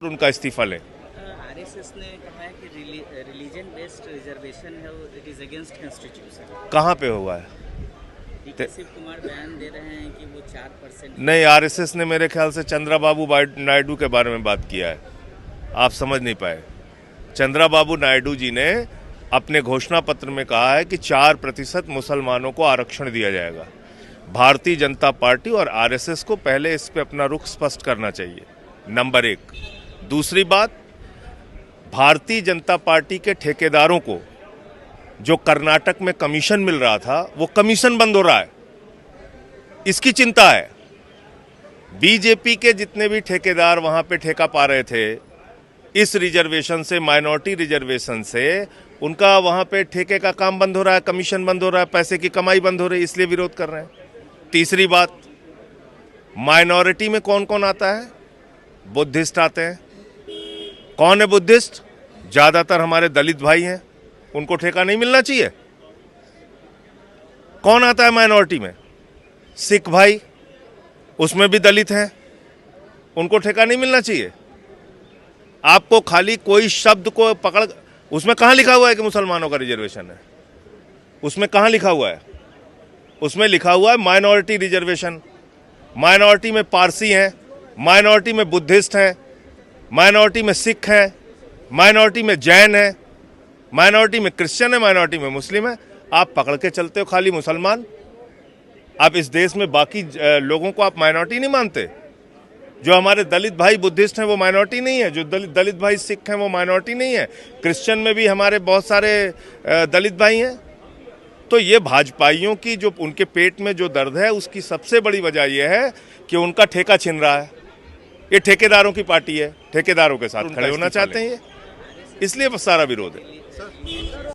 उनका इस्तीफा लें। आरएसएस ने कहा है कि रिलीजन बेस्ड रिजर्वेशन है, इट इज अगेंस्ट कॉन्स्टिट्यूशन। कहाँ पे हुआ है? डीके शिव कुमार बयान दे रहे हैं कि वो 4% नहीं, आरएसएस ने मेरे ख्याल से चंद्रबाबू नायडू के बारे में बात किया है, आप समझ नहीं पाए। चंद्रबाबू नायडू जी ने अपने घोषणा पत्र में कहा है कि 4% मुसलमानों को आरक्षण दिया जाएगा। भारतीय जनता पार्टी और आरएसएस को पहले इस पे अपना रुख स्पष्ट करना चाहिए, नंबर 1। दूसरी बात, भारतीय जनता पार्टी के ठेकेदारों को जो कर्नाटक में कमीशन मिल रहा था, वो कमीशन बंद हो रहा है, इसकी चिंता है। बीजेपी के जितने भी ठेकेदार वहां पे ठेका पा रहे थे, इस रिजर्वेशन से, माइनॉरिटी रिजर्वेशन से, उनका वहां पे ठेके का काम बंद हो रहा है, कमीशन बंद हो रहा है, पैसे की कमाई बंद हो रही है, इसलिए विरोध कर रहे हैं। तीसरी बात, माइनॉरिटी में कौन कौन आता है? बुद्धिस्ट आते हैं। कौन है बुद्धिस्ट? ज्यादातर हमारे दलित भाई हैं, उनको ठेका नहीं मिलना चाहिए। कौन आता है माइनॉरिटी में? सिख भाई, उसमें भी दलित हैं, उनको ठेका नहीं मिलना चाहिए। आपको खाली कोई शब्द को पकड़, उसमें कहां लिखा हुआ है कि मुसलमानों का रिजर्वेशन है? उसमें कहां लिखा हुआ है? उसमें लिखा हुआ है माइनॉरिटी रिजर्वेशन। माइनॉरिटी में पारसी हैं, माइनॉरिटी में बुद्धिस्ट हैं, माइनॉरिटी में सिख हैं, माइनॉरिटी में जैन है, माइनॉरिटी में क्रिश्चियन है, माइनॉरिटी में मुस्लिम है। आप पकड़ के चलते हो खाली मुसलमान। आप इस देश में बाकी लोगों को आप माइनॉरिटी नहीं मानते? जो हमारे दलित भाई बुद्धिस्ट हैं वो माइनॉरिटी नहीं है, जो दलित भाई सिख हैं वो माइनॉरिटी नहीं है, क्रिश्चियन में भी हमारे बहुत सारे दलित भाई हैं। तो ये भाजपाइयों की जो उनके पेट में जो दर्द है, उसकी सबसे बड़ी वजह यह है कि उनका ठेका छिन रहा है। ये ठेकेदारों की पार्टी है, ठेकेदारों के साथ खड़े होना चाहते हैं ये, इसलिए सारा विरोध है।